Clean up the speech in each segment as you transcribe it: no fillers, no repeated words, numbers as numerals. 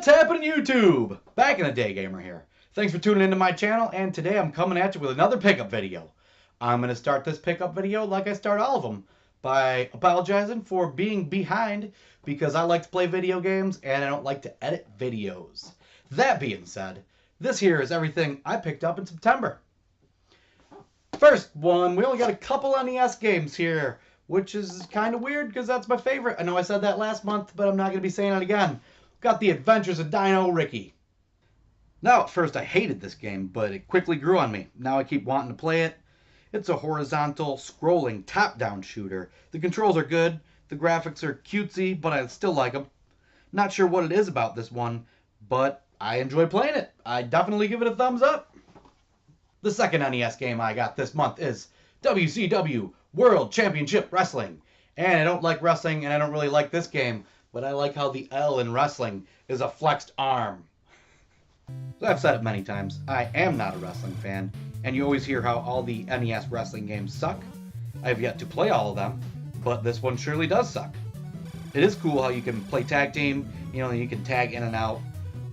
What's happening, YouTube? Back in the day, gamer here. Thanks for tuning into my channel, and today I'm coming at you with another pickup video. I'm going to start this pickup video like I start all of them, by apologizing for being behind because I like to play video games and I don't like to edit videos. That being said, this here is everything I picked up in September. First one, we only got a couple NES games here, which is kind of weird because that's my favorite. I know I said that last month, but I'm not going to be saying it again. Got The Adventures of Dino Ricky. Now, at first I hated this game, but it quickly grew on me. Now I keep wanting to play it. It's a horizontal, scrolling, top-down shooter. The controls are good, the graphics are cutesy, but I still like them. Not sure what it is about this one, but I enjoy playing it. I definitely give it a thumbs up. The second NES game I got this month is WCW World Championship Wrestling. And I don't like wrestling, and I don't really like this game, but I like how the L in wrestling is a flexed arm. So I've said it many times, I am not a wrestling fan, and you always hear how all the NES wrestling games suck. I have yet to play all of them, but this one surely does suck. It is cool how you can play tag team, you can tag in and out,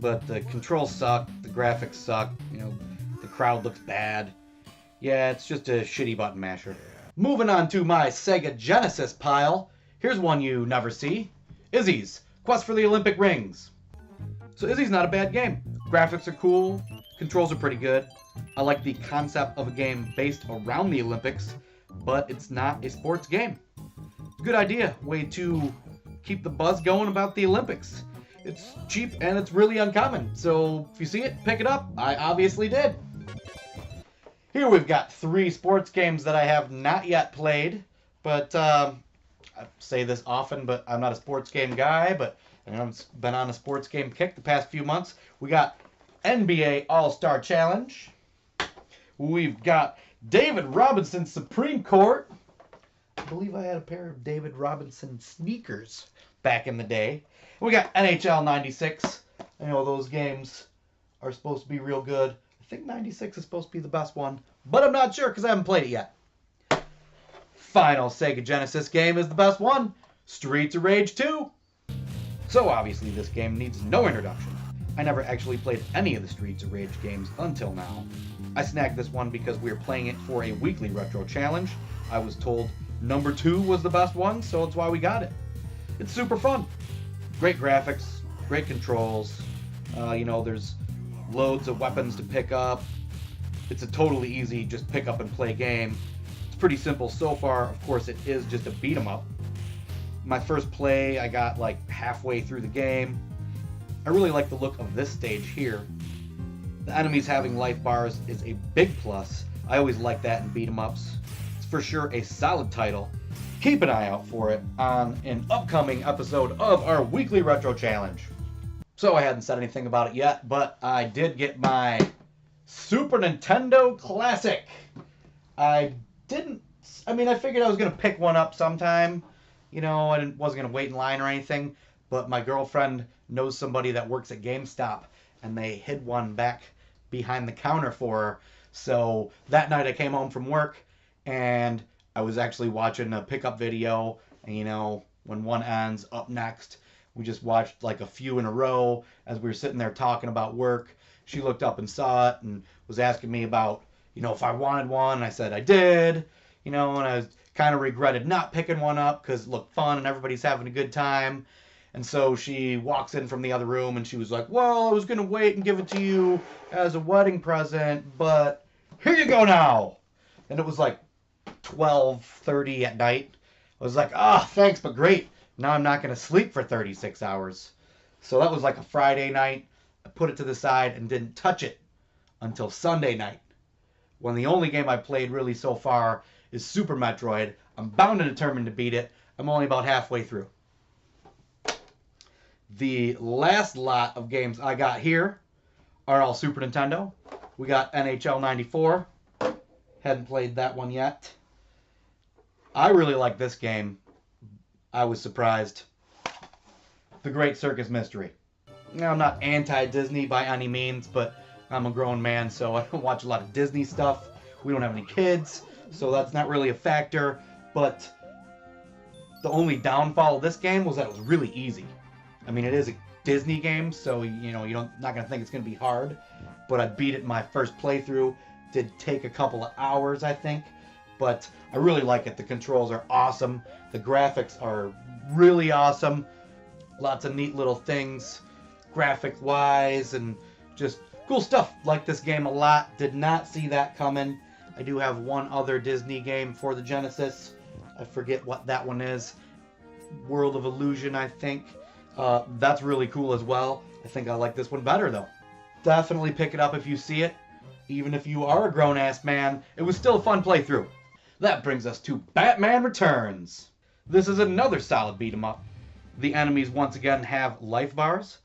but the controls suck, the graphics suck, the crowd looks bad. Yeah, it's just a shitty button masher. Moving on to my Sega Genesis pile, here's one you never see. Izzy's Quest for the Olympic Rings. So Izzy's not a bad game. Graphics are cool, controls are pretty good. I like the concept of a game based around the Olympics, but it's not a sports game. It's a good idea, way to keep the buzz going about the Olympics. It's cheap and it's really uncommon, so if you see it, pick it up. I obviously did. Here we've got 3 sports games that I have not yet played, but I say this often, but I'm not a sports game guy, but I've been on a sports game kick the past few months. We got NBA All-Star Challenge. We've got David Robinson's Supreme Court. I believe I had a pair of David Robinson sneakers back in the day. We got NHL 96. I know those games are supposed to be real good. I think 96 is supposed to be the best one, but I'm not sure because I haven't played it yet. Final Sega Genesis game is the best one, Streets of Rage 2. So obviously this game needs no introduction. I never actually played any of the Streets of Rage games until now. I snagged this one because we were playing it for a weekly retro challenge. I was told number 2 was the best one, so that's why we got it. It's super fun. Great graphics, great controls. There's loads of weapons to pick up. It's a totally easy just pick up and play game. Pretty simple so far. Of course, it is just a beat 'em up. My first play, I got like halfway through the game. I really like the look of this stage here. The enemies having life bars is a big plus. I always like that in beat 'em ups. It's for sure a solid title. Keep an eye out for it on an upcoming episode of our weekly retro challenge. So I hadn't said anything about it yet, but I did get my Super Nintendo Classic. I figured I was going to pick one up sometime. I wasn't going to wait in line or anything. But my girlfriend knows somebody that works at GameStop. And they hid one back behind the counter for her. So that night I came home from work. And I was actually watching a pickup video. And when one ends, up next. We just watched like a few in a row as we were sitting there talking about work. She looked up and saw it and was asking me about if I wanted one. I said I did, and I kind of regretted not picking one up because it looked fun and everybody's having a good time. And so she walks in from the other room and she was like, well, I was going to wait and give it to you as a wedding present, but here you go now. And it was like 12:30 at night. I was like, thanks, but great. Now I'm not going to sleep for 36 hours. So that was like a Friday night. I put it to the side and didn't touch it until Sunday night, when the only game I played really so far is Super Metroid. I'm bound and determined to beat it. I'm only about halfway through. The last lot of games I got here are all Super Nintendo. We got NHL 94. Hadn't played that one yet. I really like this game. I was surprised. The Great Circus Mystery. Now, I'm not anti-Disney by any means, but I'm a grown man, so I don't watch a lot of Disney stuff. We don't have any kids, so that's not really a factor. But the only downfall of this game was that it was really easy. I mean, it is a Disney game, so you're not gonna think it's gonna be hard. But I beat it in my first playthrough. Did take a couple of hours, I think, but I really like it. The controls are awesome. The graphics are really awesome. Lots of neat little things, graphic-wise, and just cool stuff. Like this game a lot. Did not see that coming. I do have one other Disney game for the Genesis. I forget what that one is. World of Illusion, I think. That's really cool as well. I think I like this one better, though. Definitely pick it up if you see it. Even if you are a grown-ass man, it was still a fun playthrough. That brings us to Batman Returns. This is another solid beat-em-up. The enemies once again have life bars.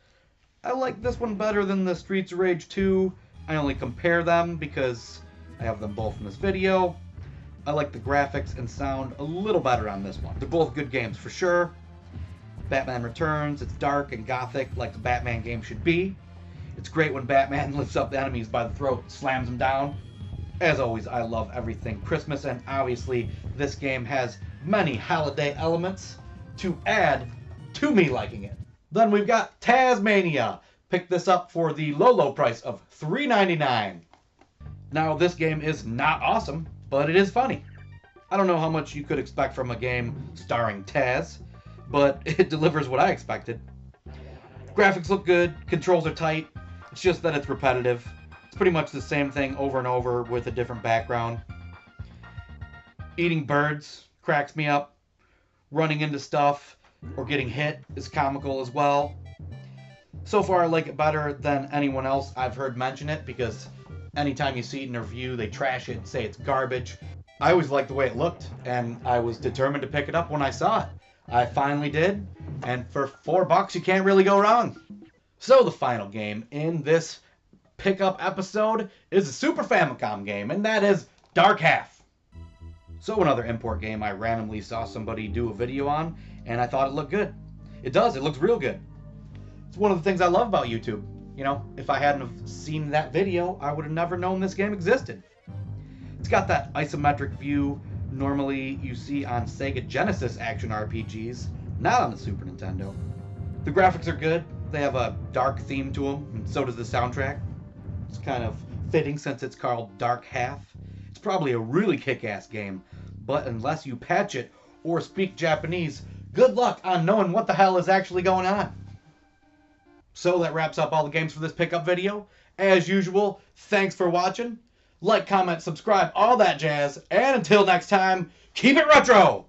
I like this one better than the Streets of Rage 2. I only compare them because I have them both in this video. I like the graphics and sound a little better on this one. They're both good games for sure. Batman Returns, it's dark and gothic like a Batman game should be. It's great when Batman lifts up the enemies by the throat, slams them down. As always, I love everything Christmas, and obviously this game has many holiday elements to add to me liking it. Then we've got Tasmania. Picked this up for the low price of $3.99. Now this game is not awesome, but it is funny. I don't know how much you could expect from a game starring Taz, but it delivers what I expected. Graphics look good, controls are tight. It's just that it's repetitive. It's pretty much the same thing over and over with a different background. Eating birds cracks me up. Running into stuff or getting hit is comical as well. So far I like it better than anyone else I've heard mention it, because anytime you see it in a review they trash it and say it's garbage. I always liked the way it looked, and I was determined to pick it up when I saw it. I finally did, and for $4 you can't really go wrong. So the final game in this pickup episode is a Super Famicom game, and that is Dark Half. So another import game I randomly saw somebody do a video on, and I thought it looked good. It does, it looks real good. It's one of the things I love about YouTube. If I hadn't have seen that video, I would have never known this game existed. It's got that isometric view normally you see on Sega Genesis action RPGs, not on the Super Nintendo. The graphics are good. They have a dark theme to them, and so does the soundtrack. It's kind of fitting since it's called Dark Half. It's probably a really kick-ass game, but unless you patch it or speak Japanese, good luck on knowing what the hell is actually going on. So that wraps up all the games for this pickup video. As usual, thanks for watching. Like, comment, subscribe, all that jazz. And until next time, keep it retro!